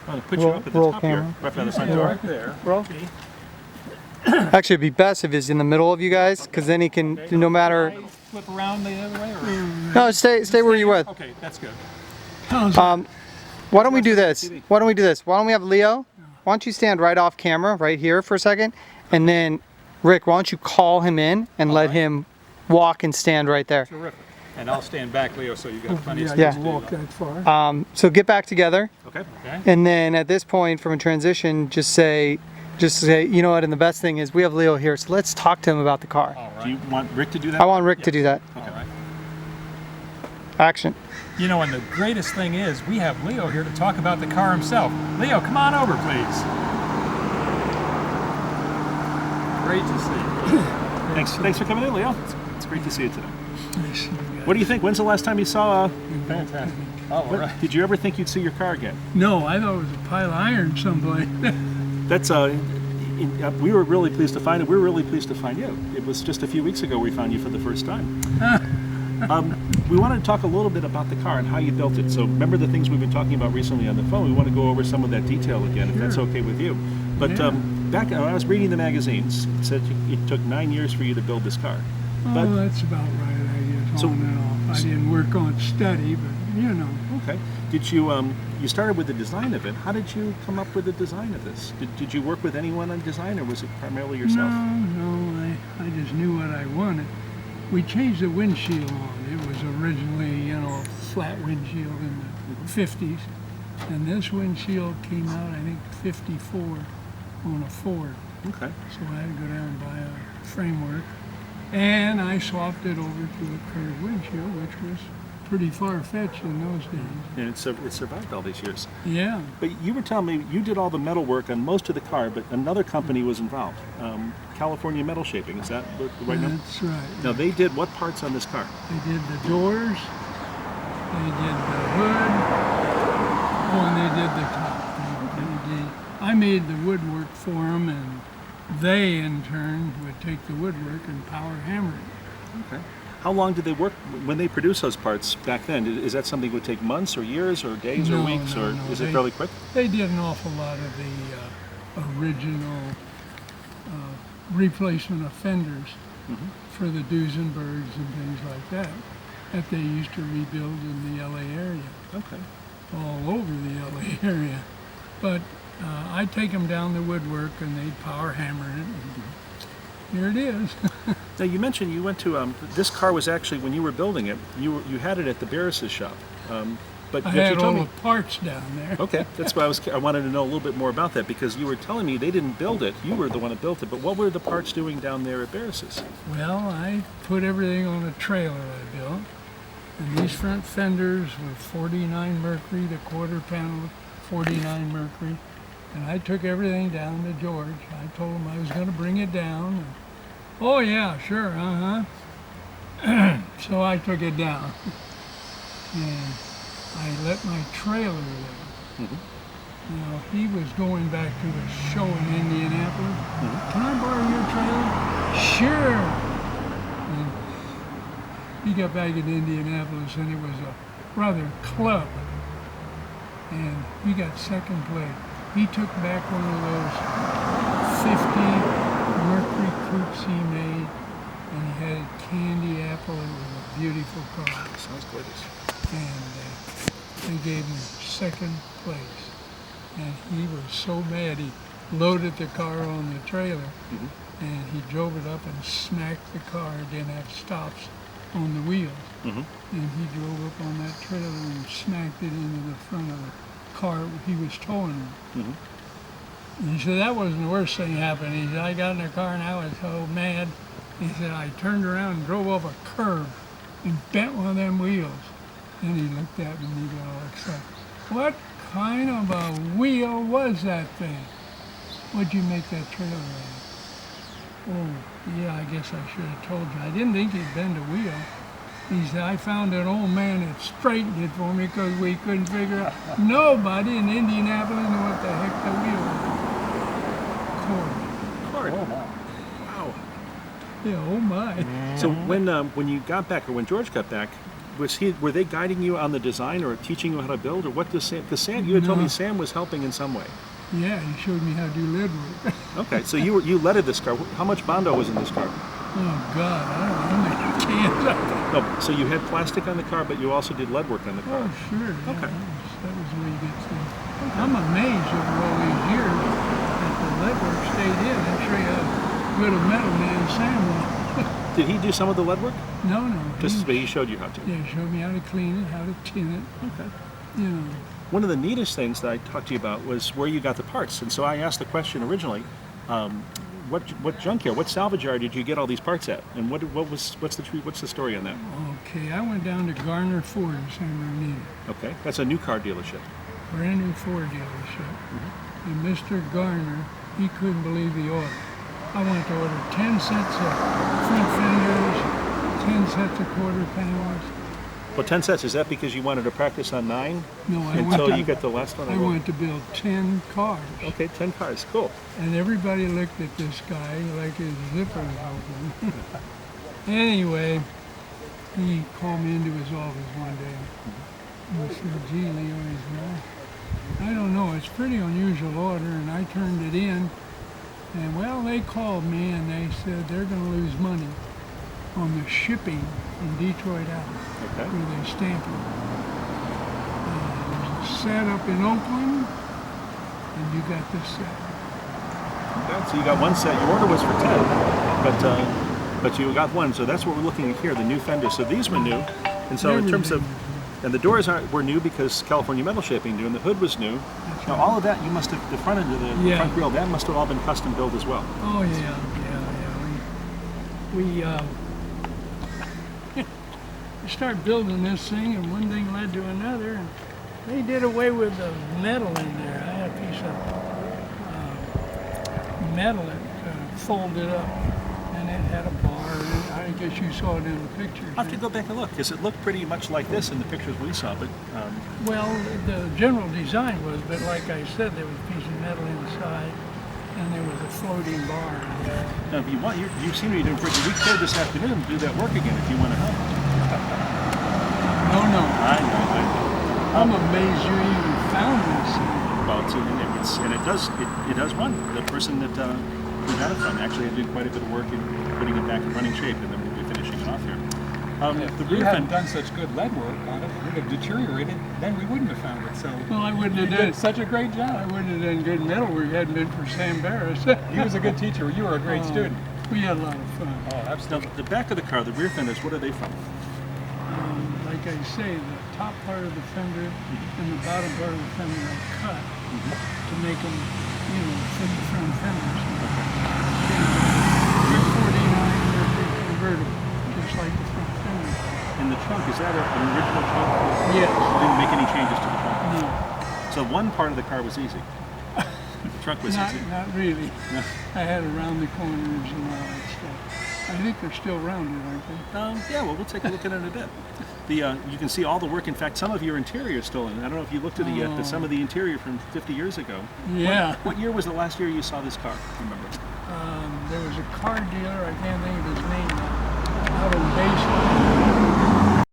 I'm going to put you up at the top here, right by the front door. Right there. Roll. Actually, it'd be best if he's in the middle of you guys, because then he can, no matter. Flip around the other way? Or? No, stay where you were. Okay, that's good. Why don't we do this? Why don't we have Leo? Why don't you stand right off camera, right here for a second, and then Rick, why don't you call him in and let him walk and stand right there. Terrific. And I'll stand back, Leo, so you've got plenty of space. Yeah. To Walk that far. So get back together. Okay. And then at this point, from a transition, just say, you know what? And the best thing is we have Leo here, so let's talk to him about the car. All right. Do you want Rick to do that? I want Rick to do that. Okay. All right. Action. You know, and the greatest thing is we have Leo here to talk about the car himself. Leo, come on over, please. Great to see you. Thanks for coming in, Leo. It's great to see you today. What do you think? When's the last time you saw Fantastic. Oh, all right. Did you ever think you'd see your car again? No, I thought it was a pile of iron someplace. That's we were really pleased to find it. We were really pleased to find you. It was just a few weeks ago we found you for the first time. We wanted to talk a little bit about the car and how you built it. So remember the things we've been talking about recently on the phone. We want to go over some of that detail again, if that's okay with you. But back when I was reading the magazines, it said it took 9 years for you to build this car. Oh, that's about right, I guess, on and off. I didn't work on study, but you know. Okay. Did you, you started with the design of it. How did you come up with the design of this? Did you work with anyone on design, or was it primarily yourself? No, I just knew what I wanted. We changed the windshield on. It was originally, you know, a flat windshield in the 50s. And this windshield came out, I think, 54 on a Ford. Okay. So I had to go down and buy a framework. And I swapped it over to a curved windshield, which was pretty far-fetched in those days. And it survived all these years. Yeah. But you were telling me you did all the metal work on most of the car, but another company was involved. California Metal Shaping, is that the right number? That's right. Now they did what parts on this car? They did the doors, they did the hood, and they did the top. I made the woodwork for them, and they in turn would take the woodwork and power hammer it. Okay. How long did they work when they produced those parts back then? Is that something that would take months or years or days or weeks, or is it fairly quick? They did an awful lot of the original replacement of fenders for the Duesenbergs and things like that they used to rebuild in the LA area. Okay. All over the LA area. But I'd take them down the woodwork and they'd power hammer it. And here it is. Now you mentioned you went to this car was actually, when you were building it, you had it at the Barris's shop. But I you had told all me, the parts down there. okay, that's why I wanted to know a little bit more about that, because you were telling me they didn't build it. You were the one that built it. But what were the parts doing down there at Barris's? Well, I put everything on a trailer I built. And these front fenders were 49 Mercury, the quarter panel 49 Mercury. And I took everything down to George. I told him I was going to bring it down. And, oh yeah, sure, So I took it down. And I let my trailer there. Now, he was going back to a show in Indianapolis. Can I borrow your trailer? Sure. And he got back in Indianapolis, and it was a brother club. And he got second place. He took back one of those 50 Mercury coupes he made, and he had a candy apple. It was a beautiful car. Sounds gorgeous. And they gave him second place. And he was so mad, he loaded the car on the trailer, and he drove it up and smacked the car. It didn't have stops on the wheels. And he drove up on that trailer and smacked it into the front of the car he was towing. And he said, that wasn't the worst thing happened. He said, I got in the car and I was so mad. He said, I turned around and drove off a curb and bent one of them wheels. And he looked at me and he got all excited. What kind of a wheel was that thing? What'd you make that trailer out of? Oh, yeah, I guess I should have told you. I didn't think he'd bend a wheel. He said, I found an old man that straightened it for me because we couldn't figure out. Nobody in Indianapolis knew what the heck the wheel was. Cord. Oh, wow. Wow. Yeah, oh my. So when you got back, or when George got back, Were they guiding you on the design or teaching you how to build, or what does Sam? Because Sam, you had told No. me Sam was helping in some way. Yeah, he showed me how to do lead work. Okay, so you leaded this car. How much Bondo was in this car? Oh God, I don't know how many cans. No, so you had plastic on the car, but you also did lead work on the car. Oh sure. Yeah, Okay. that was the way you get things. I'm amazed over all these years that the lead work stayed in. I'm sure you how good a metal man Sam was. Did he do some of the lead work? No. Just he showed you how to. Yeah, he showed me how to clean it, how to tin it. Okay. You know. One of the neatest things that I talked to you about was where you got the parts, and so I asked the question originally, what junkyard, what salvage yard did you get all these parts at, and what's the story on that? Okay, I went down to Garner Ford in San Bernardino. Okay, that's a new car dealership. Brand new Ford dealership. And Mr. Garner, he couldn't believe the order. I wanted to order 10 sets of front fenders, 10 sets of quarter panels. Well, 10 sets, is that because you wanted to practice on 9 No, I until you get the last one? I wanted to build 10 cars. Okay, 10 cars, cool. And everybody looked at this guy like his zipper was open. Anyway, he called me into his office one day. And he said, gee, Leo, I don't know, it's pretty unusual order, and I turned it in. And well, they called me and they said they're going to lose money on the shipping from Detroit out, Okay. where they stamp it. There's a set up in Oakland, and you got this set. Okay, so you got one set. Your order was for 10, but you got one. So that's what we're looking at here, the new fenders. So these were new, and so in terms of, and the doors were new because California Metal Shaping new, and the hood was new. Now all of that, you must have, the front end of the front grille, that must have all been custom built as well. Oh yeah. We started building this thing, and one thing led to another, and they did away with the metal in there. I had a piece of metal that folded up, and it had a bar in it. I guess you saw it in the pictures. I'll have to go back and look, because it looked pretty much like this in the pictures we saw, but Well, the general design was, but like I said, there was a piece of metal inside, and there was a floating bar in there. now, if you want, you seem to be doing pretty good. We could this afternoon do that work again if you want to help. No. I know. I'm amazed you even found this thing. Well, it does run. The person that we got it from actually did quite a bit of work in putting it back in running shape, and then we'll be finishing it off here. If you hadn't done such good lead work on it, it would have deteriorated, then we wouldn't have found it. So Well, I wouldn't you have done did such a great I job. wouldn't have done good metal work if it hadn't been for Sam Barris. He was a good teacher. You were a great student. We had a lot of fun. Oh, Now, absolutely. the back of the car, the rear fenders, what are they from? Like I say, the top part of the fender and the bottom part of the fender are cut to make them, fit the front fenders. They're 49, they're convertible, just like the front fender. And the trunk, is that an original trunk? Yes. You didn't make any changes to the trunk? No, So one part of the car was easy. The trunk was easy. not really. No. I had to round the corners and all that stuff. I think they're still rounded, aren't they? Yeah, well, we'll take a look at it in a bit. You can see all the work. In fact, some of your interior is still in. I don't know if you looked at it yet, but some of the interior from 50 years ago. Yeah. What year was the last year you saw this car? Remember? There was a car dealer, I can't think of his name now, out in Basin.